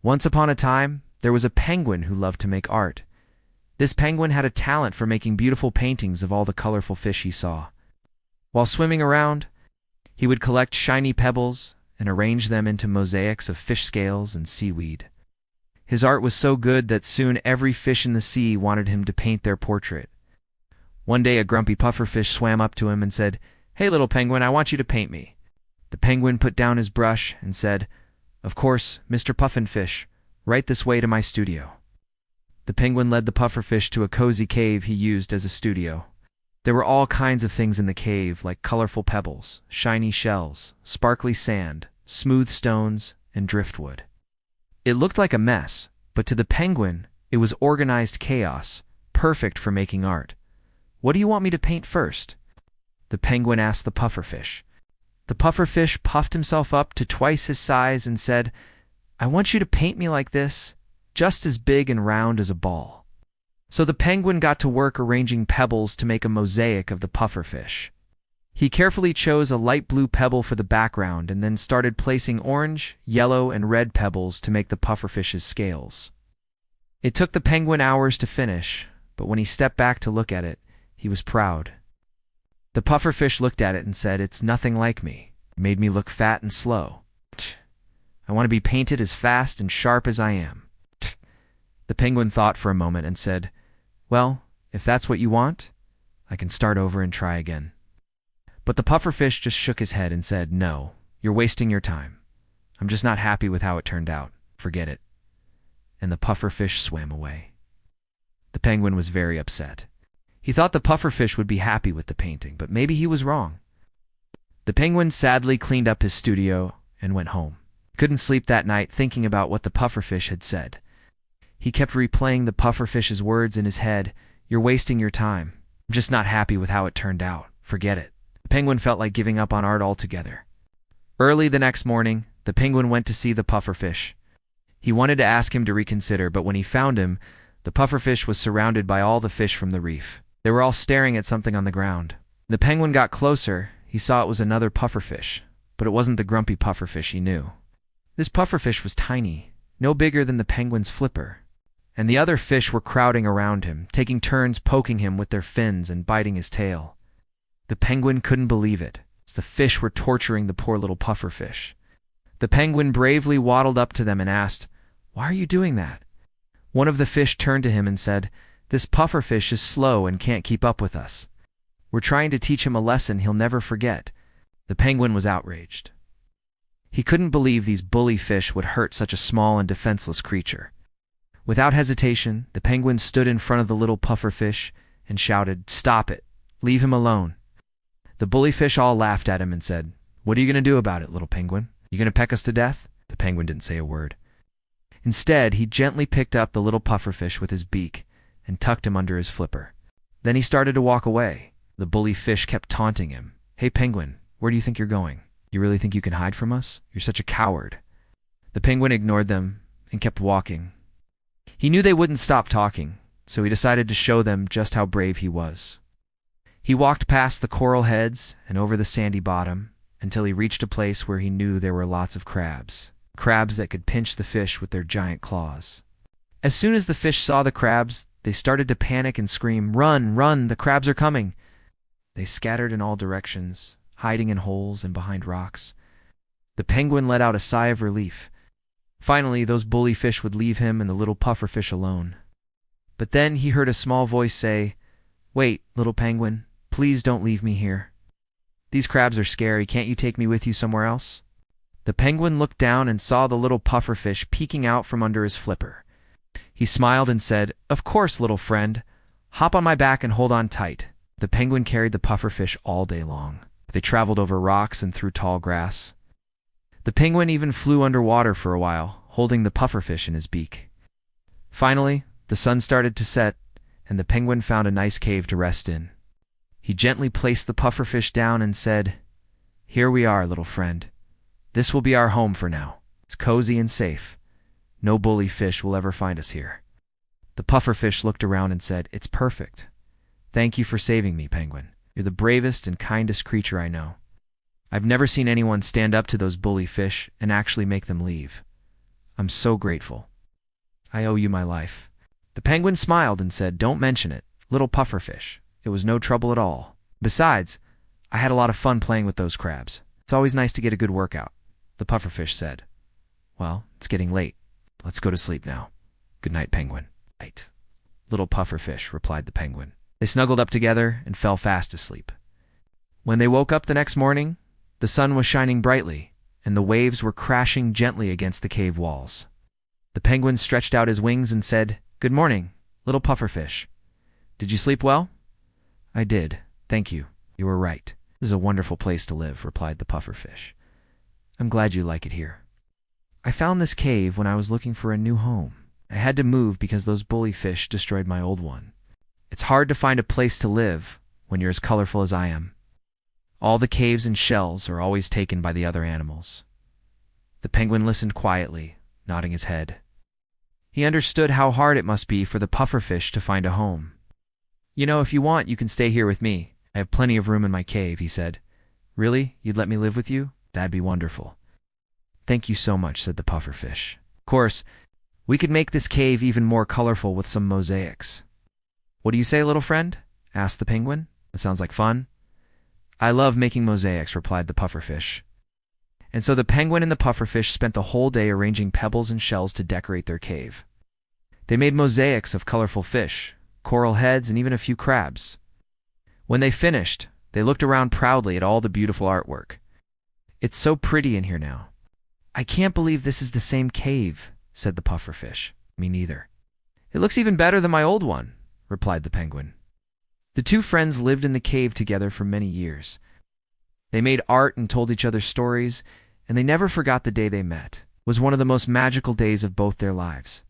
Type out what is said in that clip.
Once upon a time, there was a penguin who loved to make art. This penguin had a talent for making beautiful paintings of all the colorful fish he saw. While swimming around, he would collect shiny pebbles and arrange them into mosaics of fish scales and seaweed. His art was so good that soon every fish in the sea wanted him to paint their portrait. One day a grumpy pufferfish swam up to him and said, "Hey little penguin, I want you to paint me." The penguin put down his brush and said, "Of course, Mr. Puffinfish, right this way to my studio." The penguin led the pufferfish to a cozy cave he used as a studio. There were all kinds of things in the cave, like colorful pebbles, shiny shells, sparkly sand, smooth stones, and driftwood. It looked like a mess, but to the penguin, it was organized chaos, perfect for making art. "What do you want me to paint first?" the penguin asked the pufferfish. The pufferfish puffed himself up to twice his size and said, "I want you to paint me like this, just as big and round as a ball." So the penguin got to work arranging pebbles to make a mosaic of the pufferfish. He carefully chose a light blue pebble for the background and then started placing orange, yellow, and red pebbles to make the pufferfish's scales. It took the penguin hours to finish, but when he stepped back to look at it, he was proud. The pufferfish looked at it and said, "It's nothing like me. It made me look fat and slow. I want to be painted as fast and sharp as I am." The penguin thought for a moment and said, "Well, if that's what you want, I can start over and try again." But the pufferfish just shook his head and said, "No, you're wasting your time. I'm just not happy with how it turned out. Forget it." And the pufferfish swam away. The penguin was very upset. He thought the pufferfish would be happy with the painting, but maybe he was wrong. The penguin sadly cleaned up his studio and went home. He couldn't sleep that night thinking about what the pufferfish had said. He kept replaying the pufferfish's words in his head. "You're wasting your time. I'm just not happy with how it turned out. Forget it." The penguin felt like giving up on art altogether. Early the next morning, the penguin went to see the pufferfish. He wanted to ask him to reconsider, but when he found him, the pufferfish was surrounded by all the fish from the reef. They were all staring at something on the ground. The penguin got closer. He saw it was another pufferfish, but it wasn't the grumpy pufferfish he knew. This pufferfish was tiny, no bigger than the penguin's flipper, and the other fish were crowding around him, taking turns poking him with their fins and biting his tail. The penguin couldn't believe it. The fish were torturing the poor little pufferfish. The penguin bravely waddled up to them and asked, "Why are you doing that?" One of the fish turned to him and said, "This pufferfish is slow and can't keep up with us. We're trying to teach him a lesson he'll never forget." The penguin was outraged. He couldn't believe these bully fish would hurt such a small and defenseless creature. Without hesitation, the penguin stood in front of the little pufferfish and shouted, "Stop it! Leave him alone." The bully fish all laughed at him and said, "What are you going to do about it, little penguin? You going to peck us to death?" The penguin didn't say a word. Instead, he gently picked up the little pufferfish with his beak and tucked him under his flipper. Then he started to walk away. The bully fish kept taunting him. "Hey penguin, where do you think you're going? You really think you can hide from us? You're such a coward." The penguin ignored them and kept walking. He knew they wouldn't stop talking, so he decided to show them just how brave he was. He walked past the coral heads and over the sandy bottom until he reached a place where he knew there were lots of crabs. Crabs that could pinch the fish with their giant claws. As soon as the fish saw the crabs, they started to panic and scream, "Run, run, the crabs are coming!" They scattered in all directions, hiding in holes and behind rocks. The penguin let out a sigh of relief. Finally, those bully fish would leave him and the little pufferfish alone. But then he heard a small voice say, "Wait, little penguin, please don't leave me here. These crabs are scary. Can't you take me with you somewhere else?" The penguin looked down and saw the little pufferfish peeking out from under his flipper. He smiled and said, "Of course, little friend. Hop on my back and hold on tight." The penguin carried the pufferfish all day long. They traveled over rocks and through tall grass. The penguin even flew underwater for a while, holding the pufferfish in his beak. Finally, the sun started to set, and the penguin found a nice cave to rest in. He gently placed the pufferfish down and said, "Here we are, little friend. This will be our home for now. It's cozy and safe. No bully fish will ever find us here." The pufferfish looked around and said, "It's perfect. Thank you for saving me, penguin. You're the bravest and kindest creature I know. I've never seen anyone stand up to those bully fish and actually make them leave. I'm so grateful. I owe you my life." The penguin smiled and said, "Don't mention it, little pufferfish. It was no trouble at all. Besides, I had a lot of fun playing with those crabs. It's always nice to get a good workout," the pufferfish said. "Well, it's getting late. Let's go to sleep now. Good night, penguin." "Right, little pufferfish," replied the penguin. They snuggled up together and fell fast asleep. When they woke up the next morning, the sun was shining brightly, and the waves were crashing gently against the cave walls. The penguin stretched out his wings and said, "Good morning, little pufferfish. Did you sleep well?" "I did, thank you. You were right. This is a wonderful place to live," replied the pufferfish. "I'm glad you like it here. I found this cave when I was looking for a new home. I had to move because those bully fish destroyed my old one. It's hard to find a place to live when you're as colorful as I am. All the caves and shells are always taken by the other animals." The penguin listened quietly, nodding his head. He understood how hard it must be for the pufferfish to find a home. "You know, if you want, you can stay here with me. I have plenty of room in my cave," he said. "Really? You'd let me live with you? That'd be wonderful." "Thank you so much," said the pufferfish. "Of course, we could make this cave even more colorful with some mosaics." "What do you say, little friend?" asked the penguin. "That sounds like fun." "I love making mosaics," replied the pufferfish. And so the penguin and the pufferfish spent the whole day arranging pebbles and shells to decorate their cave. They made mosaics of colorful fish, coral heads, and even a few crabs. When they finished, they looked around proudly at all the beautiful artwork. "It's so pretty in here now." "I can't believe this is the same cave," said the pufferfish. "Me neither." "It looks even better than my old one," replied the penguin. The two friends lived in the cave together for many years. They made art and told each other stories, and they never forgot the day they met. It was one of the most magical days of both their lives.